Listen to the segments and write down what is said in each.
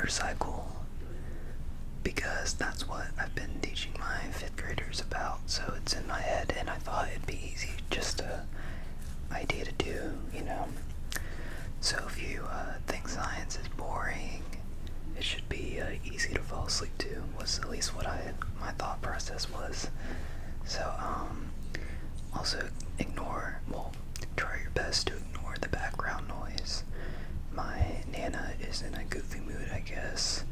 cycle because that's what I've been teaching my 5th graders about, so it's in my head and I thought it'd be easy, just a idea to do, you know. So if you think science is boring, it should be easy to fall asleep to, was at least what my thought process was. So also try your best to ignore the background noise. My Nana is in a goofy mood, I guess,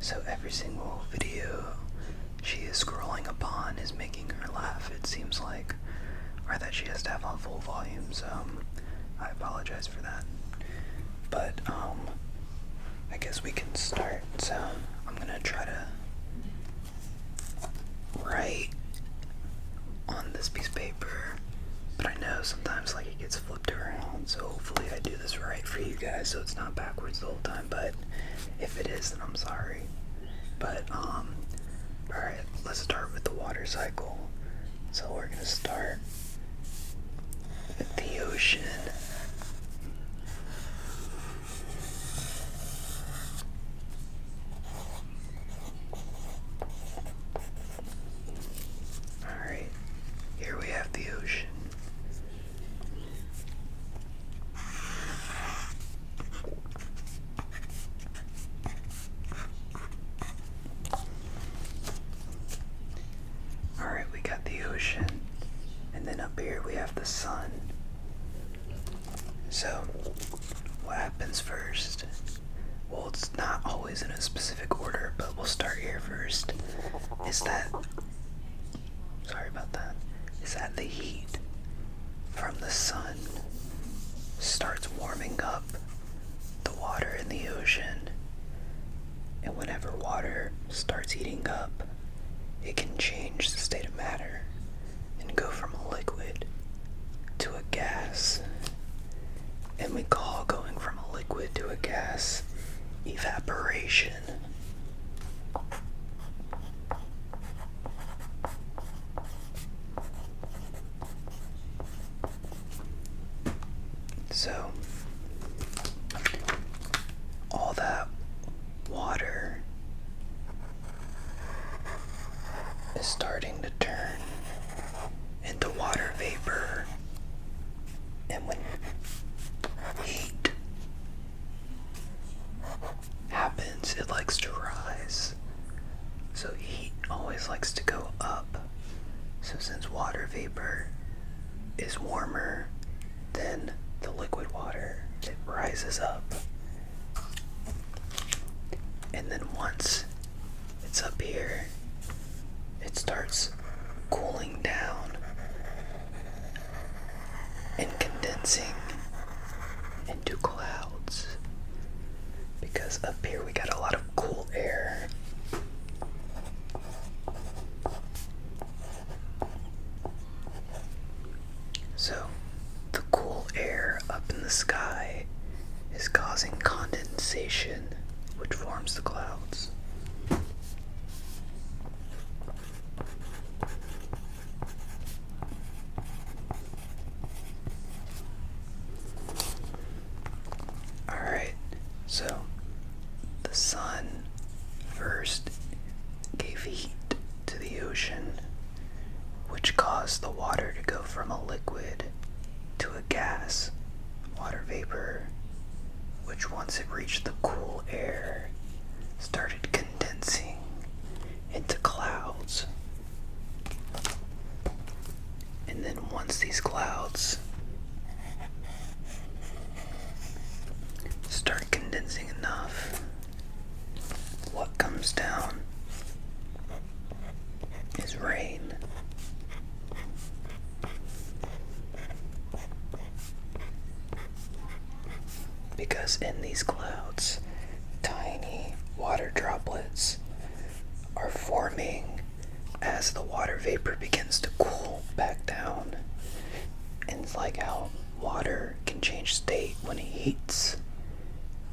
so every single video she is scrolling upon is making her laugh, it seems like, or that she has to have on full volume, so I apologize for that. But I guess we can start. So I'm gonna try to write on this piece of paper, but I know sometimes like it gets flipped around, so hopefully I do this right for you guys so it's not backwards the whole time, but if it is, then I'm sorry. But alright, let's start with the water cycle. So we're gonna start with the ocean. Alright, here we have the ocean. Alright, we got the ocean, and then up here we have the sun. So, what happens first? Well, it's not always in a specific order, but we'll start here first. Sorry about that, is that the heat from the sun starts warming up the water in the ocean, and whenever water starts heating up, it can change the state of matter and go from a liquid to a gas. And we call going from a liquid to a gas evaporation. So, all that water is starting to turn into water vapor, and when heat happens, it likes to rise. So heat always likes to go up. So since water vapor is warmer than the liquid water, it rises up. And then once it's up here, it starts cooling down and condensing into clouds, because up here we got a lot of cool air. So the cool air up in the sky is causing condensation, which forms the clouds. Alright, so the sun first gave heat to the ocean, which caused the water to go from a liquid to a gas, water vapor, which once it reached the cool air, started condensing into clouds. And then once these clouds start condensing enough, what comes down is rain. Because in these clouds, tiny water droplets are forming as the water vapor begins to cool back down. And it's like how water can change state when it heats,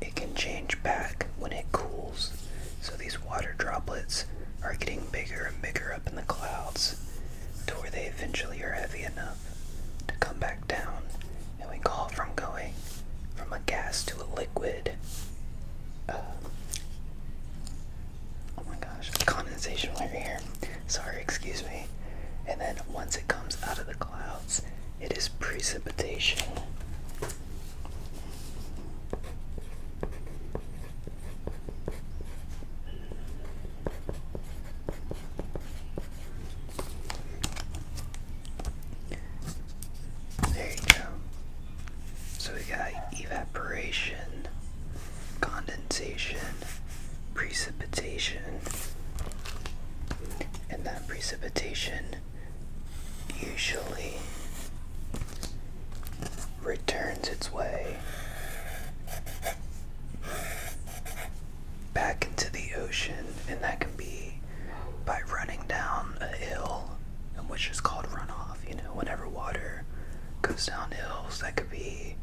it can change back when it cools. So these water droplets are getting bigger and bigger up in the clouds to where they eventually are heavy enough to come back down, and we call it from going from a gas to a liquid condensation layer here. Sorry, excuse me. And then once it comes out of the clouds, it is precipitation. There you go. So we got evaporation, condensation, precipitation, and that precipitation usually returns its way back into the ocean, and that can be by running down a hill, which is called runoff. You know, whenever water goes down hills, that could be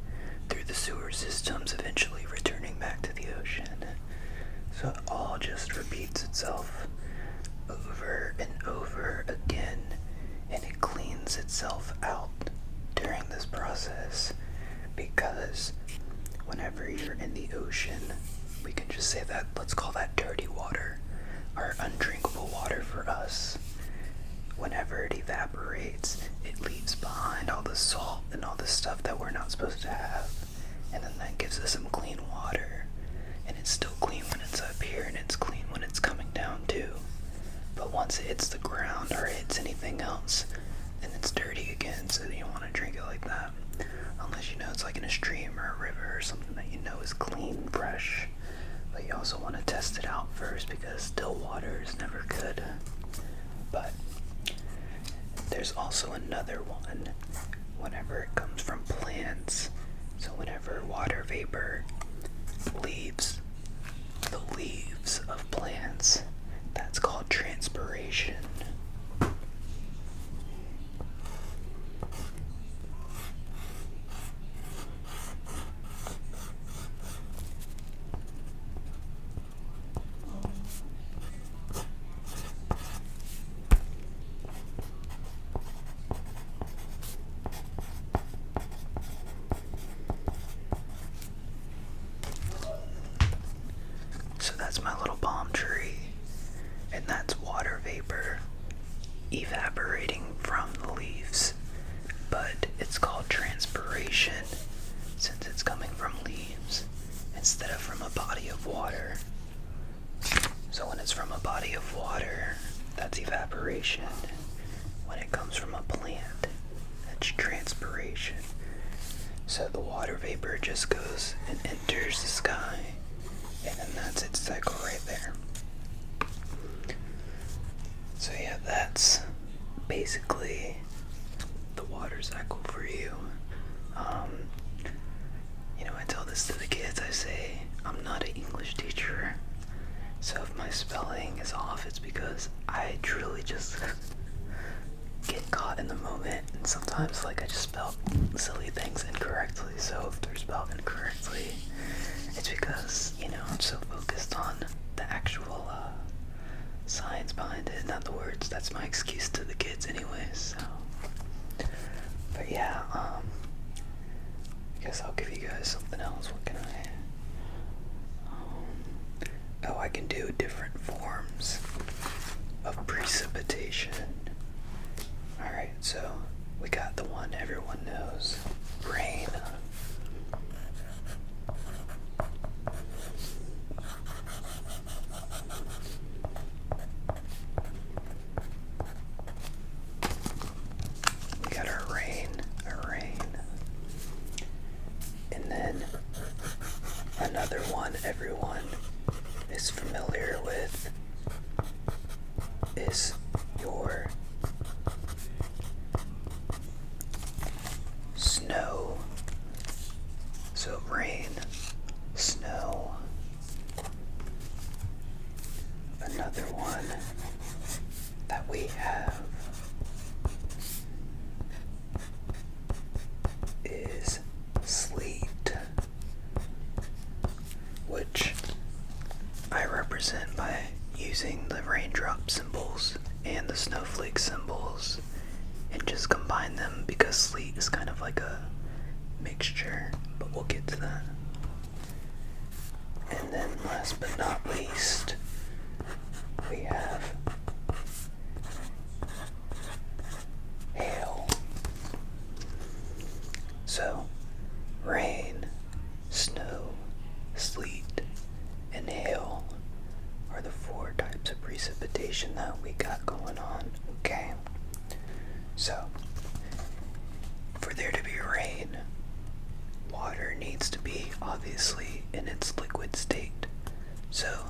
through the sewer systems, eventually returning back to the ocean. So it all just repeats itself over and over again, and it cleans itself out during this process, because whenever you're in the ocean, we can just say that, let's call that dirty water, or undrinkable water for us. Whenever it evaporates, it leaves behind all the salt and all the stuff that we're not supposed to have, and then that gives us some clean water. And it's still clean when it's up here, and it's clean when it's coming down too. But once it hits the ground or hits anything else, then it's dirty again, so you don't want to drink it like that. Unless you know it's like in a stream or a river or something that you know is clean, fresh. But you also want to test it out first, because still water is never good. But there's also another one whenever it comes from plants. So whenever water vapor leaves the leaves of plants, that's called transpiration. So that's my little palm tree, and that's water vapor evaporating from the leaves, but it's called transpiration since it's coming from leaves instead of from a body of water. So when it's from a body of water, that's evaporation. When it comes from a plant, that's transpiration. So the water vapor just goes and enters the sky, and then that's its cycle right there. So yeah, that's basically the water cycle for you. You know, I tell this to the kids, I say, I'm not an English teacher, so if my spelling is off, it's because I truly just get caught in the moment, and sometimes like I just spell silly things incorrectly. So if they're spelled incorrectly, it's because, you know, I'm so focused on the actual science behind it, not the words. That's my excuse to the kids anyways. So, but yeah, I guess I'll give you guys something else. What can I? Oh, I can do different forms of precipitation. Alright, so we got the one everyone knows, rain. We got our rain. And then another one everyone is familiar with is your snow. So rain, snow. Another one that we have is sleet, which I represent by using the raindrop symbols and the snowflake symbols and just combine them, because sleet is kind of like a mixture, but we'll get to that. And then last but not least, we have precipitation that we got going on. Okay, so for there to be rain, water needs to be obviously in its liquid state. So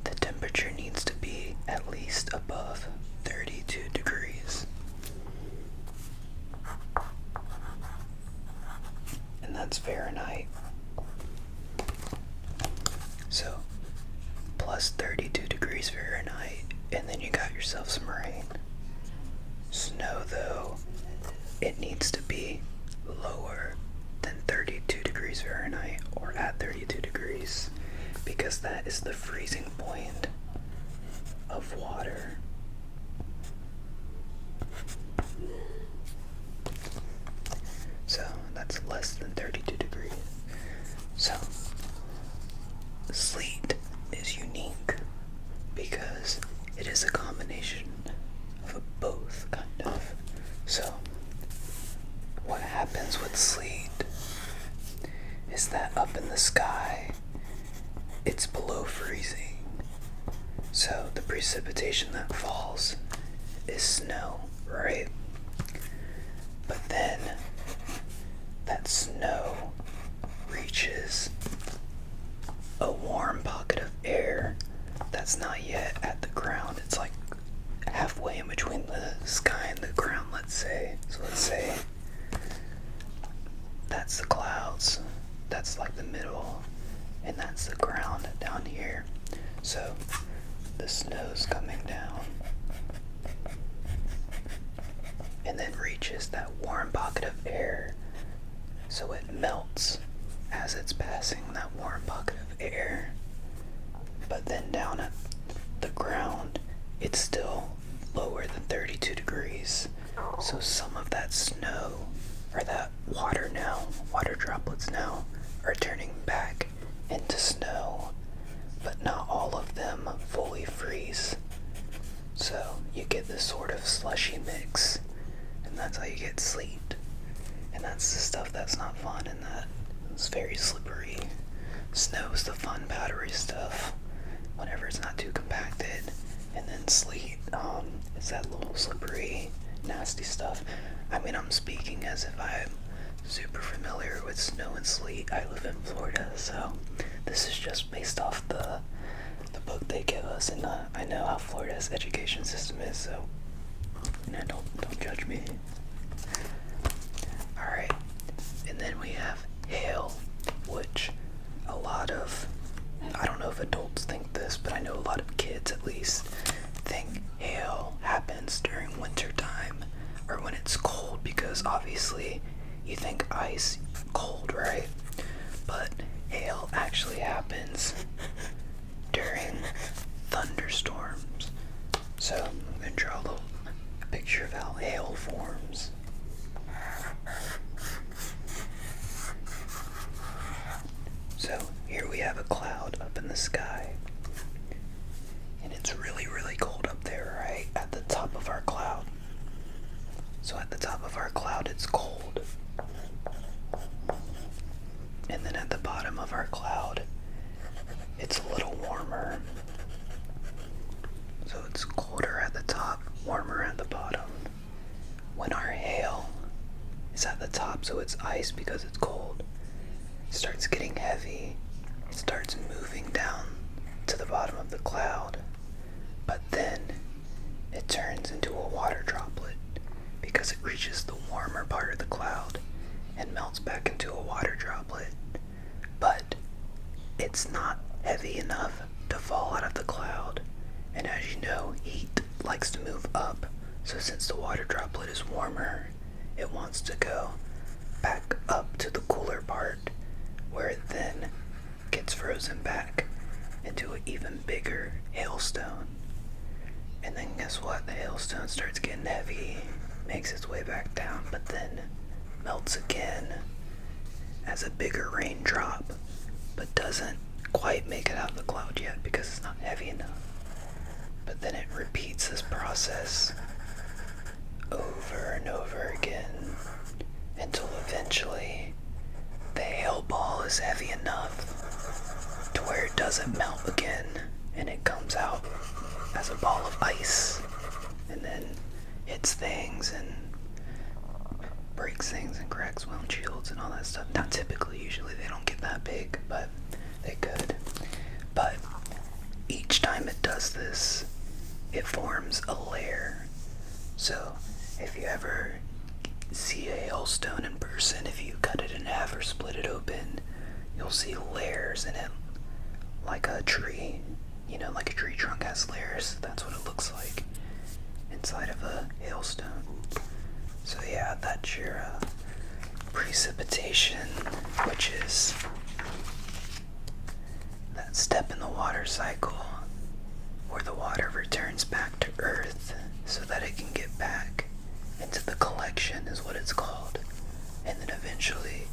the temperature needs to be at least above 32 degrees. And that's Fahrenheit. So plus 32 degrees Fahrenheit, and then you got yourself some rain. Snow, though, it needs to be lower than 32 degrees Fahrenheit, or at 32 degrees, because that is the freezing point of water. So that's less than 32 degrees. So sleet is unique because it is a combination of both, kind of. So what happens with sleet is that up in the sky, it's below freezing. So the precipitation that falls is snow, right? But then that snow reaches a warm pocket of air that's not yet at the ground. It's like halfway in between the sky and the ground, let's say. So let's say that's the clouds, that's like the middle, and that's the ground down here. So the snow's coming down and then reaches that warm pocket of air, so it melts as it's passing that warm pocket of air. But then down at the ground, it's still lower than 32 degrees. So some of that snow, or that water droplets now, are turning back into snow, but not all of them fully freeze. So you get this sort of slushy mix, and that's how you get sleet. And that's the stuff that's not fun, and that is very slippery. Snow's the fun, powdery stuff, whenever it's not too compacted. And then sleet, is that little slippery, nasty stuff. I mean, I'm speaking as if I'm super familiar with snow and sleet. I live in Florida, so this is just based off the book they give us, and I know how Florida's education system is, so don't judge me. Alright, and then we have hail, which a lot of, I don't know if adults think this, but I know a lot of kids at least think hail happens during winter time, or when it's cold, because obviously you think ice, cold, right? But hail actually happens during thunderstorms. So I'm going to draw a little picture of how hail forms. So here we have a cloud up in the sky, and it's really, really cold up there, right? At the top of our cloud. So at the top of our cloud, it's cold. And then at the bottom of our cloud, it's a little warmer. So it's colder at the top, warmer at the bottom. When our hail is at the top, so it's ice because it's cold, it starts getting heavy. It starts moving down to the bottom of the cloud. But then it turns into a water droplet because it reaches the warmer part of the cloud and melts back into a water droplet. But it's not heavy enough to fall out of the cloud. And as you know, heat likes to move up. So since the water droplet is warmer, it wants to go back up to the cooler part, where it then gets frozen back into an even bigger hailstone. And then guess what? The hailstone starts getting heavy, makes its way back down, but then melts again as a bigger raindrop, but doesn't quite make it out of the cloud yet because it's not heavy enough. But then it repeats this process over and over again until eventually the hail ball is heavy enough to where it doesn't melt again, and it comes out as a ball hits things and breaks things and cracks windshields and all that stuff. Now typically, usually they don't get that big, but they could. But each time it does this, it forms a layer. So if you ever see a hailstone in person, if you cut it in half or split it open, you'll see layers in it, like a tree. You know, like a tree trunk has layers. That's what it looks like inside of a hailstone. So yeah, that's your precipitation, which is that step in the water cycle where the water returns back to Earth so that it can get back into the collection, is what it's called, and then eventually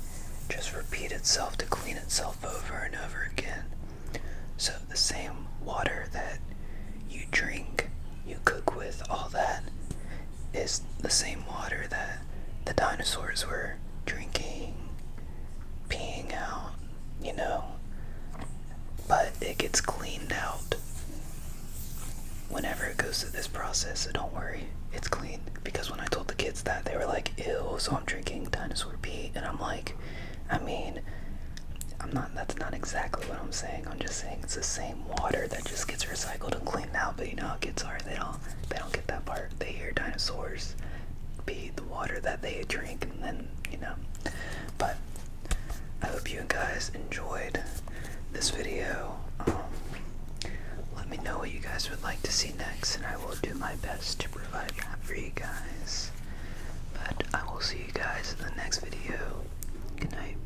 just repeat itself to clean itself over and over again. So the same water that you drink, you cook with, all that is the same water that the dinosaurs were drinking, peeing out, you know, but it gets cleaned out whenever it goes through this process. So don't worry, it's clean. Because when I told the kids that, they were like, ew, so I'm drinking dinosaur pee. And I'm like, I mean, that's not exactly what I'm saying. I'm just saying it's the same water that just gets recycled and cleaned out. But you know how kids are, they don't get that part. They hear dinosaurs pee, the water that they drink, and then, you know. But I hope you guys enjoyed this video. Let me know what you guys would like to see next, and I will do my best to provide that for you guys. But I will see you guys in the next video. Good night.